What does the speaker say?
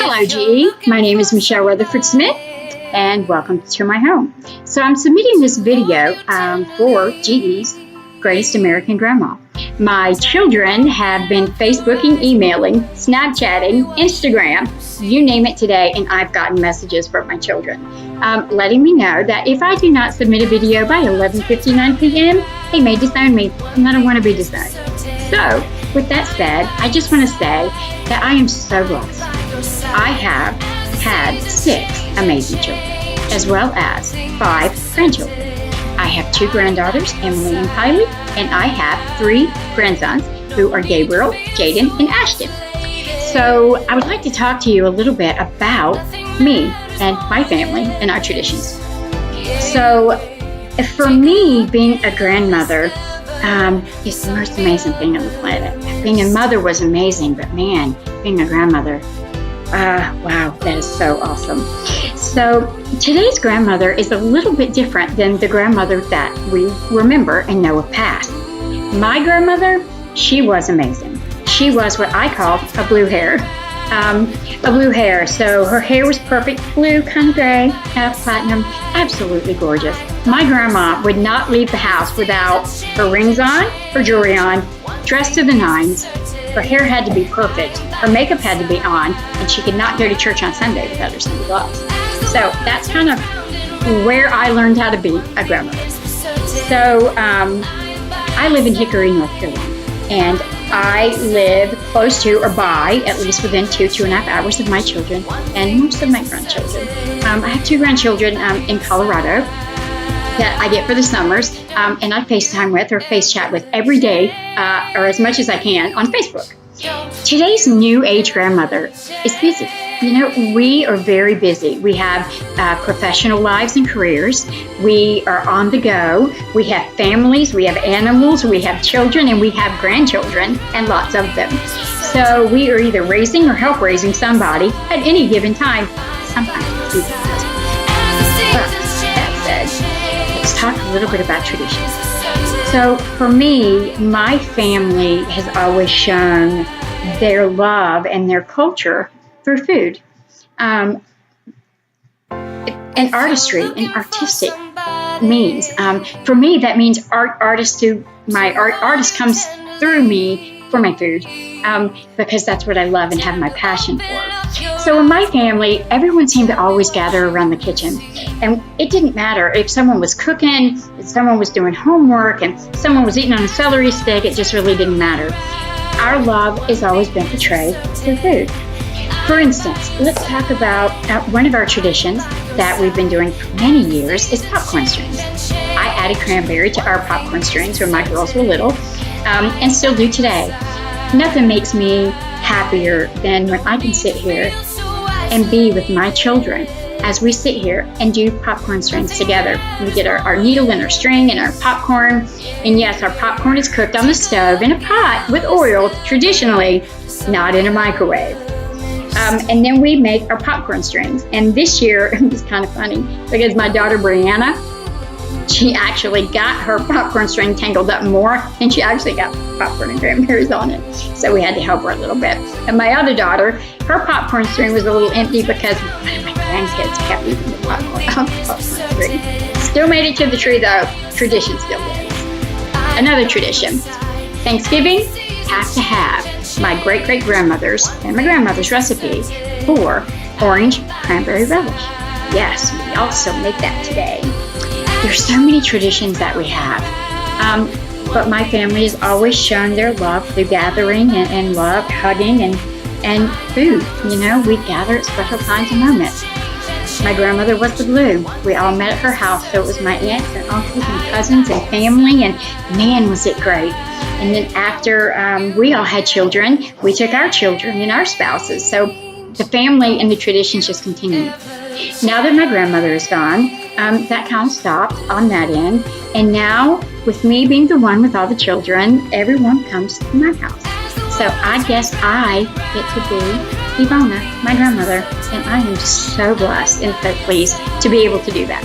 Hello, GE. My name is Michelle Rutherford-Smith, and welcome to my home. So I'm submitting this video for GE's Greatest American Grandma. My children have been Facebooking, emailing, Snapchatting, Instagram, you name it today, and I've gotten messages from my children letting me know that if I do not submit a video by 11:59 p.m., they may disown me, and I don't want to be disowned. So, with that said, I just want to say that I am so blessed. I have had 6 amazing children, as well as 5 grandchildren. I have 2 granddaughters, Emily and Kylie, and I have 3 grandsons who are Gabriel, Jaden, and Ashton. So I would like to talk to you a little bit about me and my family and our traditions. So for me, being a grandmother is the most amazing thing on the planet. Being a mother was amazing, but man, being a grandmother, wow, that is so awesome. So today's grandmother is a little bit different than the grandmother that we remember and know of past. My grandmother, she was amazing. She was what I call a blue hair. So her hair was perfect, blue, kind of gray, platinum, absolutely gorgeous. My grandma would not leave the house without her rings on, her jewelry on, dressed to the nines. Her hair had to be perfect. Her makeup had to be on, and she could not go to church on Sunday without her Sunday gloves. So that's kind of where I learned how to be a grandmother. So I live in Hickory, North Carolina, and I live close to or by, at least within 2.5 hours of my children and most of my grandchildren. I have 2 grandchildren in Colorado that I get for the summers, and I FaceTime with or face chat with every day, or as much as I can, on Facebook. Today's new age grandmother is busy. You know, we are very busy. We have professional lives and careers. We are on the go. We have families, we have animals, we have children, and we have grandchildren, and lots of them. So we are either raising or help raising somebody at any given time. Sometimes it's even husband. But that said, let's talk a little bit about traditions. So for me, my family has always shown their love and their culture through food, and artistry and artistic means. For me, that means artist comes through me for my food, because that's what I love and have my passion for. So in my family, everyone seemed to always gather around the kitchen, and it didn't matter if someone was cooking, if someone was doing homework, and someone was eating on a celery stick. It just really didn't matter. Our love has always been portrayed through food. For instance, let's talk about one of our traditions that we've been doing for many years is popcorn strings. I added cranberry to our popcorn strings when my girls were little, and still do today. Nothing makes me happier than when I can sit here and be with my children as we sit here and do popcorn strings together. We get our needle and our string and our popcorn, and yes, our popcorn is cooked on the stove in a pot with oil, traditionally, not in a microwave. And then we make our popcorn strings. And this year, it was kind of funny because my daughter Brianna, she actually got her popcorn string tangled up more, and she actually got popcorn and cranberries on it. So we had to help her a little bit. And my other daughter, her popcorn string was a little empty because one of my grandkids kept eating the popcorn string. Still made it to the tree though. Tradition still lives. Another tradition, Thanksgiving, have to have my great-great-grandmother's and my grandmother's recipe for orange cranberry relish. Yes, we also make that today. There's so many traditions that we have, but my family has always shown their love through gathering and love, hugging, and food. You know, we gather at special times and moments. My grandmother was the glue. We all met at her house, so it was my aunts and uncles and cousins and family, and man, was it great. And then after we all had children, we took our children and our spouses. So the family and the traditions just continued. Now that my grandmother is gone, that kind of stopped on that end. And now, with me being the one with all the children, everyone comes to my house. So I guess I get to be Ivana, my grandmother, and I am so blessed and so pleased to be able to do that.